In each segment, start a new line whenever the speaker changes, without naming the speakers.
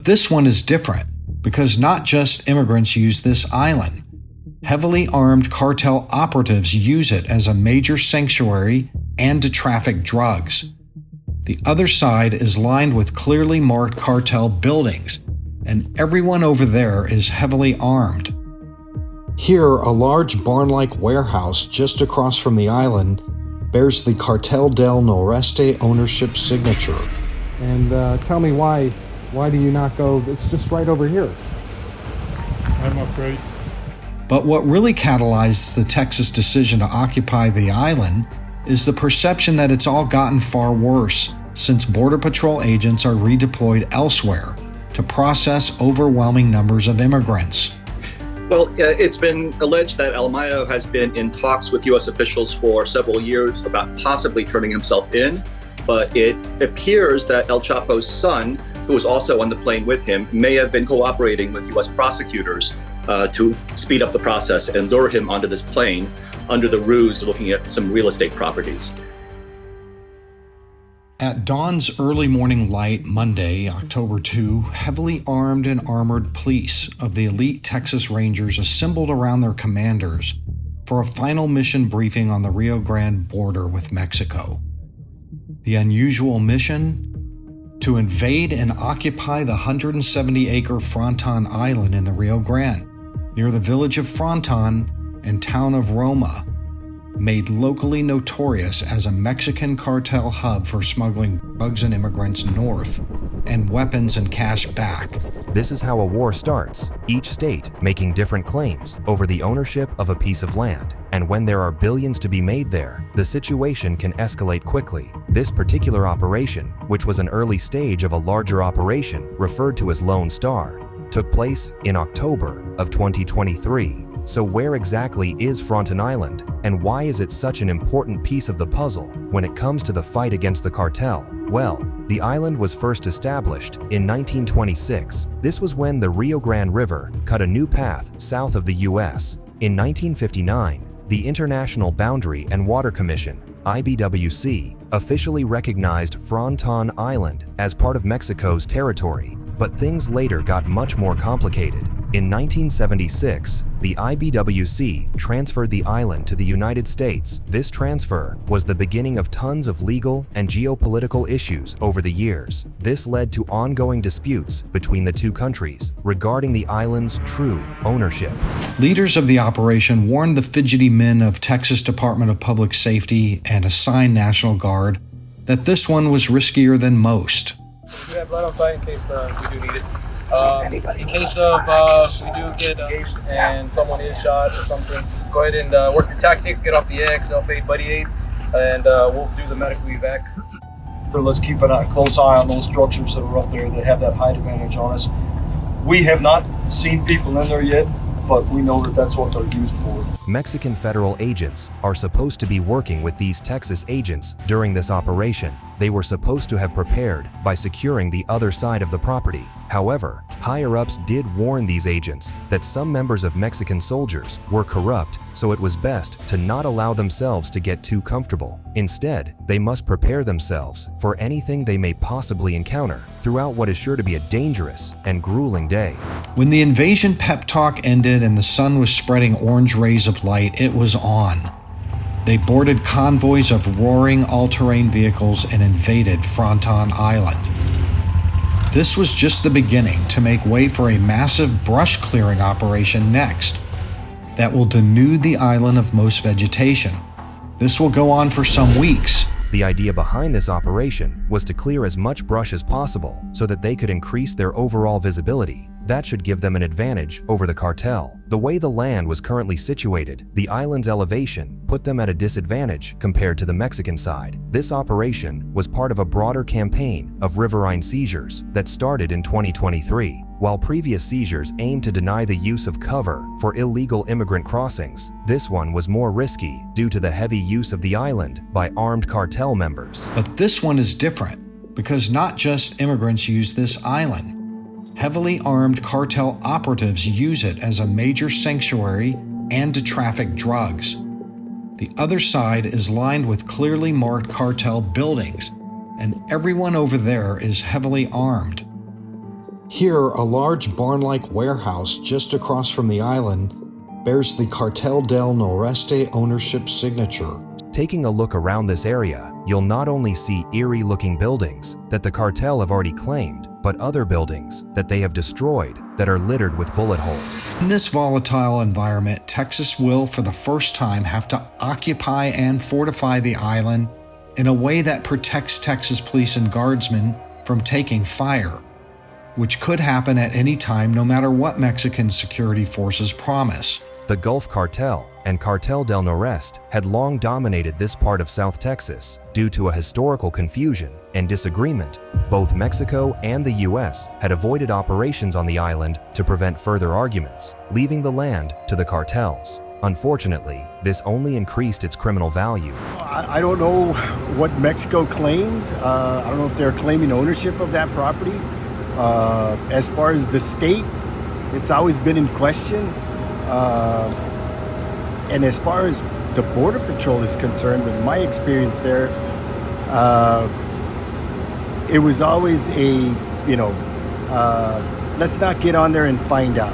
this one is different because not just immigrants use this island. Heavily armed cartel operatives use it as a major sanctuary and to traffic drugs. The other side is lined with clearly marked cartel buildings, and everyone over there is heavily armed. Here, a large barn-like warehouse just across from the island bears the Cartel del Noreste ownership signature.
And tell me why do you not go? It's just right over here.
I'm afraid.
But what really catalyzes the Texas decision to occupy the island is the perception that it's all gotten far worse since Border Patrol agents are redeployed elsewhere to process overwhelming numbers of immigrants.
Well, it's been alleged that El Mayo has been in talks with U.S. officials for several years about possibly turning himself in, but it appears that El Chapo's son, who was also on the plane with him, may have been cooperating with U.S. prosecutors to speed up the process and lure him onto this plane under the ruse of looking at some real estate properties.
At dawn's early morning light Monday, October 2, heavily armed and armored police of the elite Texas Rangers assembled around their commanders for a final mission briefing on the Rio Grande border with Mexico. The unusual mission? To invade and occupy the 170-acre Fronton Island in the Rio Grande, near the village of Fronton and town of Roma, made locally notorious as a Mexican cartel hub for smuggling drugs and immigrants north, and weapons and cash back.
This is how a war starts, each state making different claims over the ownership of a piece of land. And when there are billions to be made there, the situation can escalate quickly. This particular operation, which was an early stage of a larger operation referred to as Lone Star, took place in October of 2023. So where exactly is Fronton Island, and why is it such an important piece of the puzzle when it comes to the fight against the cartel? Well, the island was first established in 1926. This was when the Rio Grande River cut a new path south of the U.S. In 1959, the International Boundary and Water Commission, IBWC, officially recognized Fronton Island as part of Mexico's territory. But things later got much more complicated. In 1976, the IBWC transferred the island to the United States. This transfer was the beginning of tons of legal and geopolitical issues over the years. This led to ongoing disputes between the two countries regarding the island's true ownership.
Leaders of the operation warned the fidgety men of Texas Department of Public Safety and assigned National Guard that this one was riskier than most.
We have blood on site in case we do need it. In case of we do get and someone is shot or something, go ahead and work your tactics, get off the X, L8, Buddy 8, and we'll do the medical evac.
So let's keep a close eye on those structures that are up there that have that height advantage on us. We have not seen people in there yet, but we know that that's what they're used for.
Mexican federal agents are supposed to be working with these Texas agents during this operation. They were supposed to have prepared by securing the other side of the property. However, higher-ups did warn these agents that some members of Mexican soldiers were corrupt, so it was best to not allow themselves to get too comfortable. Instead, they must prepare themselves for anything they may possibly encounter throughout what is sure to be a dangerous and grueling day.
When the invasion pep talk ended and the sun was spreading orange rays of light, it was on. They boarded convoys of roaring all-terrain vehicles and invaded Fronton Island. This was just the beginning to make way for a massive brush clearing operation next that will denude the island of most vegetation. This will go on for some weeks.
The idea behind this operation was to clear as much brush as possible so that they could increase their overall visibility. That should give them an advantage over the cartel. The way the land was currently situated, the island's elevation put them at a disadvantage compared to the Mexican side. This operation was part of a broader campaign of riverine seizures that started in 2023. While previous seizures aimed to deny the use of cover for illegal immigrant crossings, this one was more risky due to the heavy use of the island by armed cartel members.
But this one is different because not just immigrants use this island. Heavily armed cartel operatives use it as a major sanctuary and to traffic drugs. The other side is lined with clearly marked cartel buildings, and everyone over there is heavily armed. Here, a large barn-like warehouse just across from the island bears the Cartel del Noreste ownership signature.
Taking a look around this area, you'll not only see eerie-looking buildings that the cartel have already claimed, but other buildings that they have destroyed that are littered with bullet holes.
In this volatile environment, Texas will, for the first time, have to occupy and fortify the island in a way that protects Texas police and guardsmen from taking fire, which could happen at any time no matter what Mexican security forces promise.
The Gulf Cartel and Cartel del Noreste had long dominated this part of South Texas due to a historical confusion and disagreement. Both Mexico and the U.S. had avoided operations on the island to prevent further arguments, leaving the land to the cartels. Unfortunately, this only increased its criminal value.
I don't know what Mexico claims. I don't know if they're claiming ownership of that property. As far as the state, it's always been in question. And as far as the Border Patrol is concerned, with my experience there, it was always let's not get on there and find out.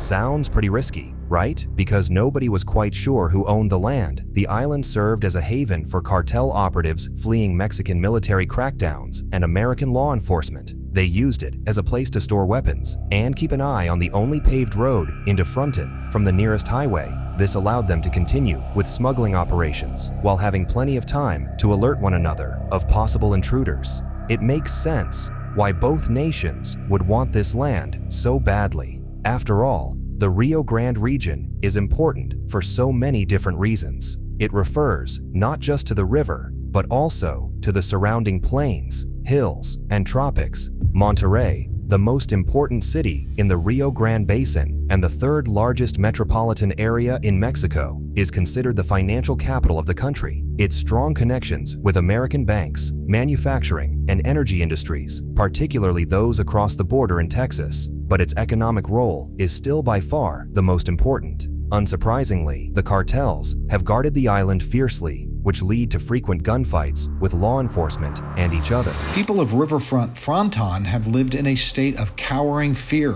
Sounds pretty risky, right? Because nobody was quite sure who owned the land. The island served as a haven for cartel operatives fleeing Mexican military crackdowns and American law enforcement. They used it as a place to store weapons and keep an eye on the only paved road into Fronton from the nearest highway. This allowed them to continue with smuggling operations while having plenty of time to alert one another of possible intruders. It makes sense why both nations would want this land so badly. After all, the Rio Grande region is important for so many different reasons. It refers not just to the river, but also to the surrounding plains, hills, and tropics. Monterrey, the most important city in the Rio Grande Basin and the third largest metropolitan area in Mexico, is considered the financial capital of the country. Its strong connections with American banks, manufacturing, and energy industries, particularly those across the border in Texas, but its economic role is still by far the most important. Unsurprisingly, the cartels have guarded the island fiercely, which lead to frequent gunfights with law enforcement and each other.
People of riverfront Fronton have lived in a state of cowering fear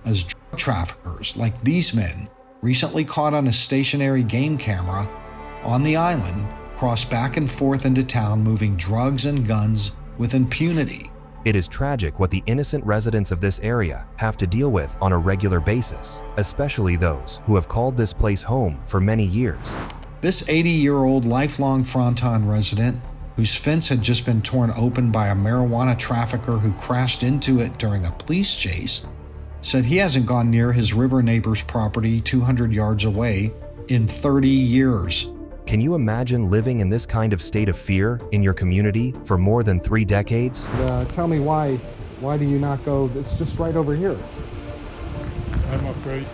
as drug traffickers like these men, recently caught on a stationary game camera on the island, cross back and forth into town moving drugs and guns with impunity.
It is tragic what the innocent residents of this area have to deal with on a regular basis, especially those who have called this place home for many years.
This 80-year-old lifelong Fronton resident, whose fence had just been torn open by a marijuana trafficker who crashed into it during a police chase, said he hasn't gone near his river neighbor's property 200 yards away in 30 years.
Can you imagine living in this kind of state of fear in your community for more than 3 decades?
Tell me why do you not go? It's just right over here.
I'm afraid.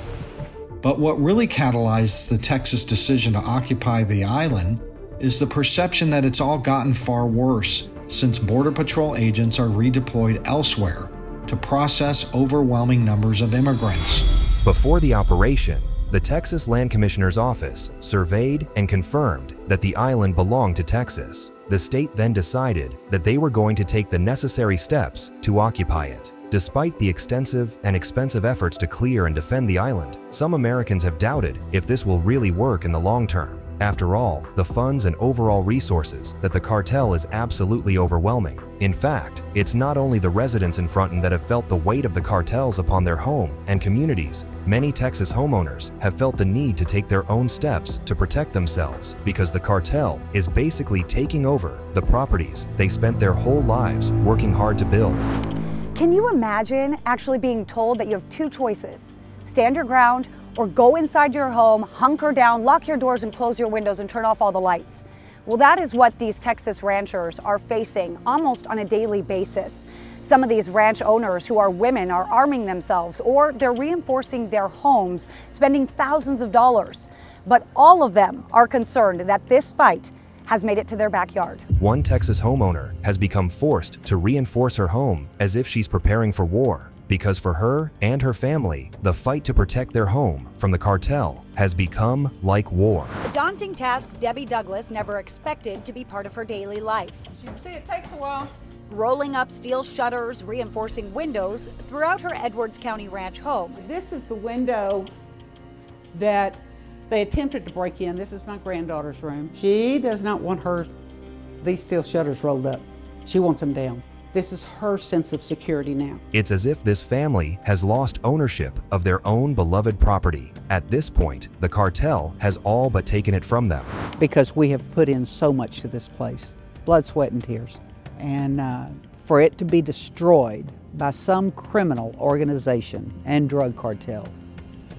But what really catalyzed the Texas decision to occupy the island is the perception that it's all gotten far worse since Border Patrol agents are redeployed elsewhere to process overwhelming numbers of immigrants.
Before the operation, the Texas Land Commissioner's office surveyed and confirmed that the island belonged to Texas. The state then decided that they were going to take the necessary steps to occupy it. Despite the extensive and expensive efforts to clear and defend the island, some Americans have doubted if this will really work in the long term. After all, the funds and overall resources that the cartel is absolutely overwhelming. In fact, it's not only the residents in Fronton that have felt the weight of the cartels upon their home and communities. Many Texas homeowners have felt the need to take their own steps to protect themselves because the cartel is basically taking over the properties they spent their whole lives working hard to build.
Can you imagine actually being told that you have 2 choices? Stand your ground or go inside your home, hunker down, lock your doors and close your windows and turn off all the lights. Well, that is what these Texas ranchers are facing almost on a daily basis. Some of these ranch owners who are women are arming themselves or they're reinforcing their homes, spending thousands of dollars. But all of them are concerned that this fight has made it to their backyard.
One Texas homeowner has become forced to reinforce her home as if she's preparing for war, because for her and her family, the fight to protect their home from the cartel has become like war.
A daunting task Debbie Douglas never expected to be part of her daily life.
You see, it takes a while.
rolling up steel shutters, reinforcing windows throughout her Edwards County ranch home.
This is the window that they attempted to break in. This is my granddaughter's room. She does not want these steel shutters rolled up. She wants them down. This is her sense of security now.
It's as if this family has lost ownership of their own beloved property. At this point, the cartel has all but taken it from them.
Because we have put in so much to this place, blood, sweat, and tears. And for it to be destroyed by some criminal organization and drug cartel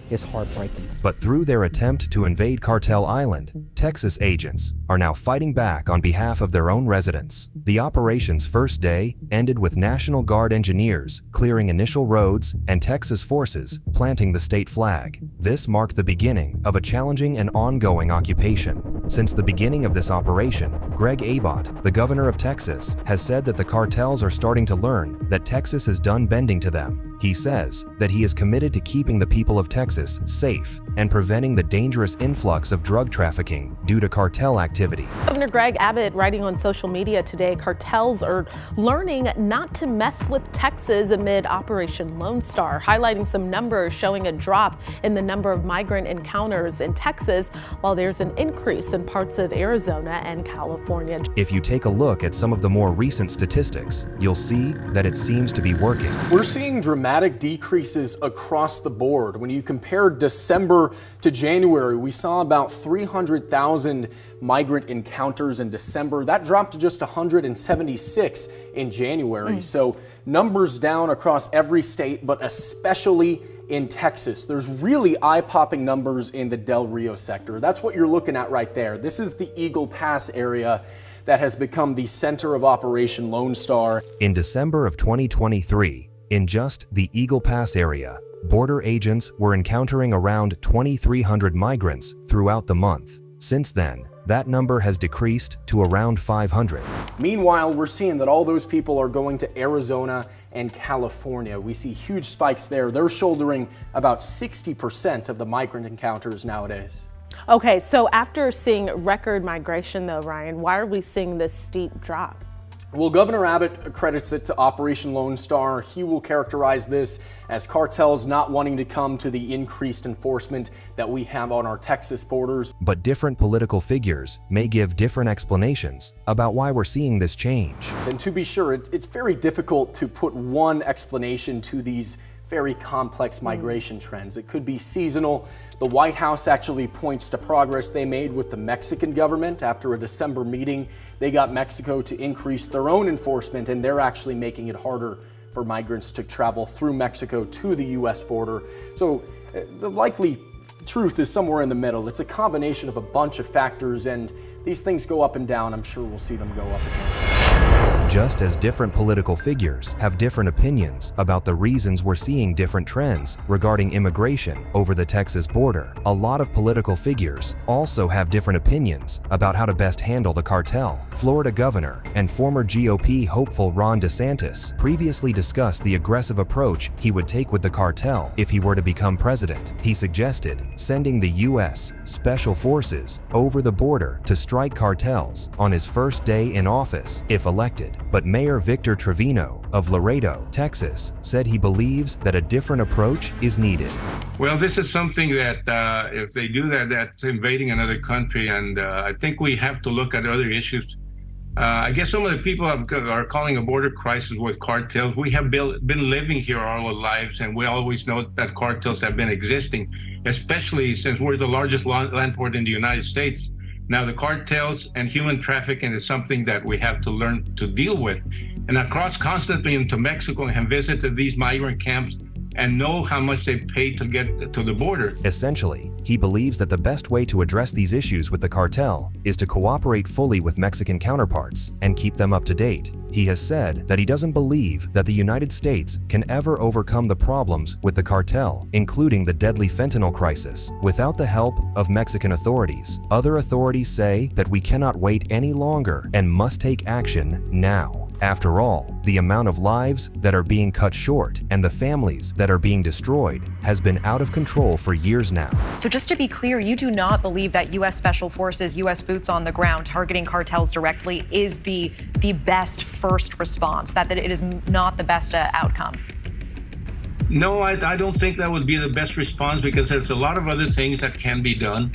is heartbreaking.
But through their attempt to invade Cartel Island, Texas agents are now fighting back on behalf of their own residents. The operation's first day ended with National Guard engineers clearing initial roads and Texas forces planting the state flag. This marked the beginning of a challenging and ongoing occupation. Since the beginning of this operation, Greg Abbott, the governor of Texas, has said that the cartels are starting to learn that Texas is done bending to them. He says that he is committed to keeping the people of Texas safe and preventing the dangerous influx of drug trafficking due to cartel activity.
Governor Greg Abbott writing on social media today, cartels are learning not to mess with Texas amid Operation Lone Star, highlighting some numbers showing a drop in the number of migrant encounters in Texas, while there's an increase in parts of Arizona and California.
If you take a look at some of the more recent statistics, you'll see that it seems to be working.
We're seeing dramatic decreases across the board. When you compare December to January, we saw about 300,000 migrant encounters in December. That dropped to just 176 in January. So numbers down across every state, but especially in Texas. There's really eye-popping numbers in the Del Rio sector. That's what you're looking at right there. This is the Eagle Pass area that has become the center of Operation Lone Star.
In December of 2023, in just the Eagle Pass area, border agents were encountering around 2,300 migrants throughout the month. Since then, that number has decreased to around 500.
Meanwhile, we're seeing that all those people are going to Arizona and California. We see huge spikes there. They're shouldering about 60% of the migrant encounters nowadays.
Okay, so after seeing record migration though, Ryan, why are we seeing this steep drop?
Well, Governor Abbott credits it to Operation Lone Star. He will characterize this as cartels not wanting to come to the increased enforcement that we have on our Texas borders.
But different political figures may give different explanations about why we're seeing this change.
And to be sure, it's very difficult to put one explanation to these very complex migration trends. It could be seasonal. The White House actually points to progress they made with the Mexican government after a December meeting. They got Mexico to increase their own enforcement, and they're actually making it harder for migrants to travel through Mexico to the U.S. border. So the likely truth is somewhere in the middle. It's a combination of a bunch of factors, and these things go up and down. I'm sure we'll see them go up again sometimes.
Just as different political figures have different opinions about the reasons we're seeing different trends regarding immigration over the Texas border, a lot of political figures also have different opinions about how to best handle the cartel. Florida Governor and former GOP hopeful Ron DeSantis previously discussed the aggressive approach he would take with the cartel if he were to become president. He suggested sending the U.S. Special Forces over the border to strike cartels on his first day in office if elected. But Mayor Victor Trevino of Laredo, Texas, said he believes that a different approach is needed.
Well, this is something that if they do that, that's invading another country. And I think we have to look at other issues. I guess some of the people are calling a border crisis with cartels. We have been living here all our lives, and we always know that cartels have been existing, especially since we're the largest land port in the United States. Now, the cartels and human trafficking is something that we have to learn to deal with. And I cross constantly into Mexico and have visited these migrant camps and know how much they pay to get to the border.
Essentially, he believes that the best way to address these issues with the cartel is to cooperate fully with Mexican counterparts and keep them up to date. He has said that he doesn't believe that the United States can ever overcome the problems with the cartel, including the deadly fentanyl crisis, without the help of Mexican authorities. Other authorities say that we cannot wait any longer and must take action now. After all, the amount of lives that are being cut short and the families that are being destroyed has been out of control for years now.
So just to be clear, you do not believe that U.S. Special Forces, U.S. boots on the ground targeting cartels directly is the best first response, that it is not the best outcome?
No, I don't think that would be the best response, because there's a lot of other things that can be done.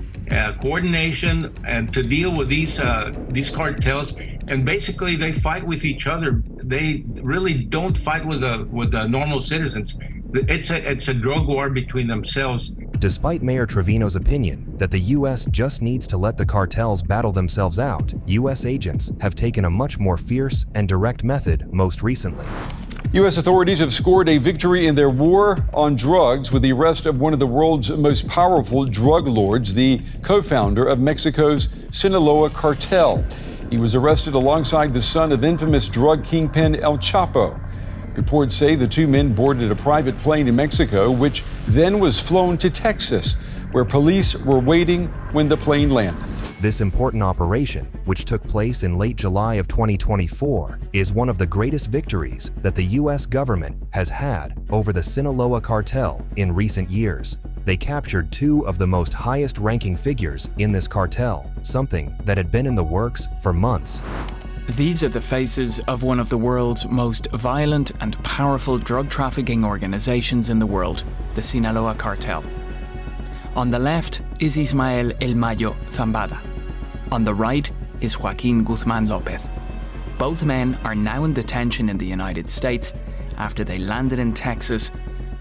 Coordination and to deal with these cartels, and basically they fight with each other. They really don't fight with the normal citizens. It's a drug war between themselves.
Despite Mayor Trevino's opinion that the U.S. just needs to let the cartels battle themselves out, U.S. agents have taken a much more fierce and direct method most recently.
U.S. authorities have scored a victory in their war on drugs with the arrest of one of the world's most powerful drug lords, the co-founder of Mexico's Sinaloa Cartel. He was arrested alongside the son of infamous drug kingpin El Chapo. Reports say the two men boarded a private plane in Mexico, which then was flown to Texas, where police were waiting when the plane landed.
This important operation, which took place in late July of 2024, is one of the greatest victories that the U.S. government has had over the Sinaloa cartel in recent years. They captured two of the most highest-ranking figures in this cartel, something that had been in the works for months.
These are the faces of one of the world's most violent and powerful drug trafficking organizations in the world, the Sinaloa Cartel. On the left is Ismael El Mayo Zambada. On the right is Joaquin Guzman Lopez. Both men are now in detention in the United States after they landed in Texas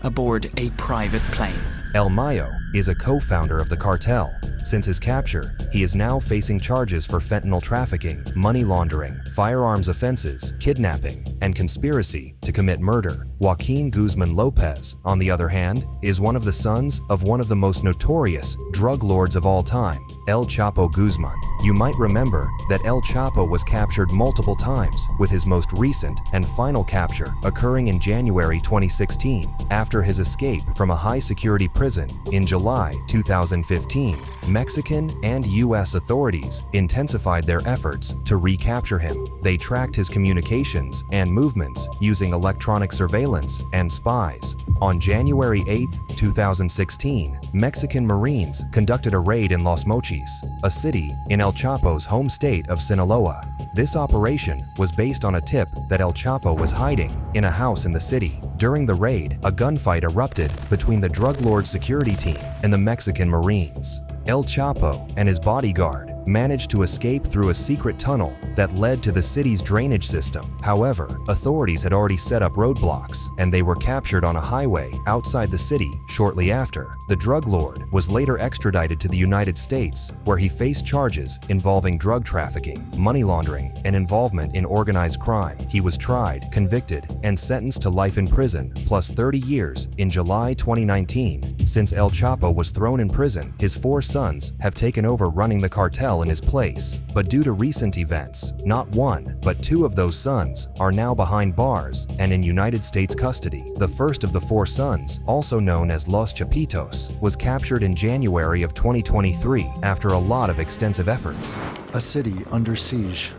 aboard a private plane.
El Mayo is a co-founder of the cartel. Since his capture, he is now facing charges for fentanyl trafficking, money laundering, firearms offenses, kidnapping, and conspiracy to commit murder. Joaquin Guzman Lopez, on the other hand, is one of the sons of one of the most notorious drug lords of all time, El Chapo Guzman. You might remember that El Chapo was captured multiple times, with his most recent and final capture occurring in January 2016 after his escape from a high-security prison in July 2015. Mexican and U.S. authorities intensified their efforts to recapture him. They tracked his communications and movements using electronic surveillance and spies. On January 8, 2016, Mexican Marines conducted a raid in Los Mochis, a city in El Chapo's home state of Sinaloa. This operation was based on a tip that El Chapo was hiding in a house in the city. During the raid, a gunfight erupted between the drug lord security team and the Mexican Marines. El Chapo and his bodyguard managed to escape through a secret tunnel that led to the city's drainage system. However, authorities had already set up roadblocks, and they were captured on a highway outside the city shortly after. The drug lord was later extradited to the United States, where he faced charges involving drug trafficking, money laundering, and involvement in organized crime. He was tried, convicted, and sentenced to life in prison, plus 30 years in July 2019. Since El Chapo was thrown in prison, his 4 sons have taken over running the cartel in his place. But due to recent events, not 1, but 2 of those sons are now behind bars and in United States custody. The first of the 4 sons, also known as Los Chapitos, was captured in January of 2023 after a lot of extensive efforts.
A city under siege.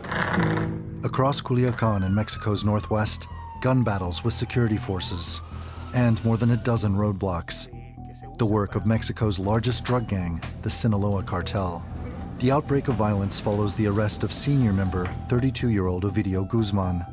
Across Culiacan in Mexico's northwest, gun battles with security forces, and more than a dozen roadblocks. The work of Mexico's largest drug gang, the Sinaloa Cartel. The outbreak of violence follows the arrest of senior member, 32-year-old Ovidio Guzman.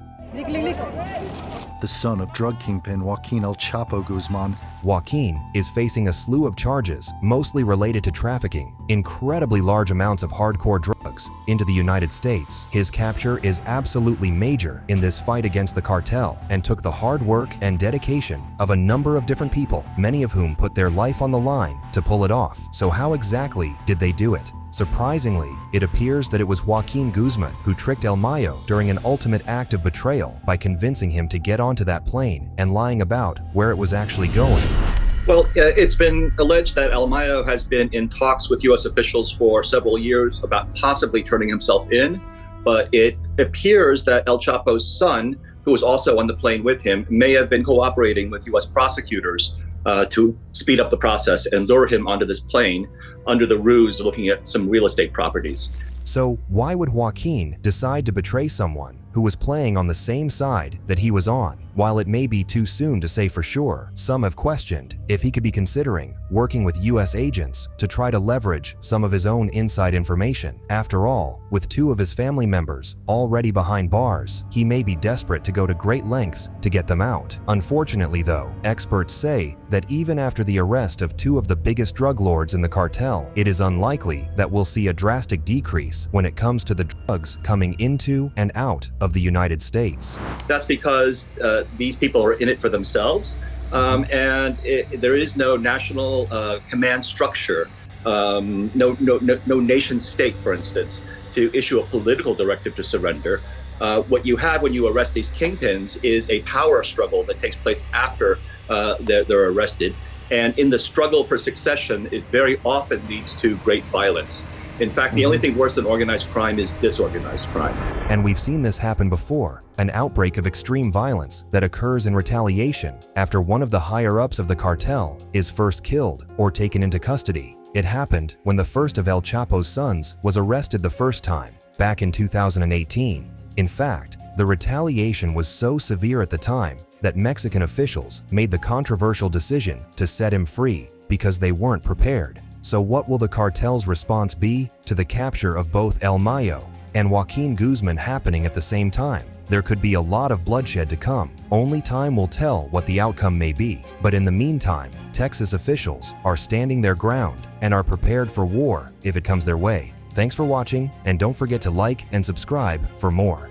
The son of drug kingpin Joaquin El Chapo Guzman.
Joaquin is facing a slew of charges, mostly related to trafficking incredibly large amounts of hardcore drugs into the United States. His capture is absolutely major in this fight against the cartel and took the hard work and dedication of a number of different people, many of whom put their life on the line to pull it off. So how exactly did they do it? Surprisingly, it appears that it was Joaquin Guzman who tricked El Mayo during an ultimate act of betrayal by convincing him to get onto that plane and lying about where it was actually going.
Well, it's been alleged that El Mayo has been in talks with U.S. officials for several years about possibly turning himself in, but it appears that El Chapo's son, who was also on the plane with him, may have been cooperating with U.S. prosecutors to speed up the process and lure him onto this plane under the ruse of looking at some real estate properties.
So why would Joaquin decide to betray someone who was playing on the same side that he was on. While it may be too soon to say for sure, some have questioned if he could be considering working with US agents to try to leverage some of his own inside information. After all, with 2 of his family members already behind bars, he may be desperate to go to great lengths to get them out. Unfortunately though, experts say that even after the arrest of 2 of the biggest drug lords in the cartel, it is unlikely that we'll see a drastic decrease when it comes to the drugs coming into and out of the United States.
That's because these people are in it for themselves, and there is no national command structure, no nation state, for instance, to issue a political directive to surrender. What you have when you arrest these kingpins is a power struggle that takes place after they're arrested. And in the struggle for succession, it very often leads to great violence. In fact, the only thing worse than organized crime is disorganized crime.
And we've seen this happen before, an outbreak of extreme violence that occurs in retaliation after one of the higher-ups of the cartel is first killed or taken into custody. It happened when the first of El Chapo's sons was arrested the first time, back in 2018. In fact, the retaliation was so severe at the time that Mexican officials made the controversial decision to set him free because they weren't prepared. So what will the cartel's response be to the capture of both El Mayo and Joaquin Guzman happening at the same time? There could be a lot of bloodshed to come. Only time will tell what the outcome may be. But in the meantime, Texas officials are standing their ground and are prepared for war if it comes their way. Thanks for watching, and don't forget to like and subscribe for more.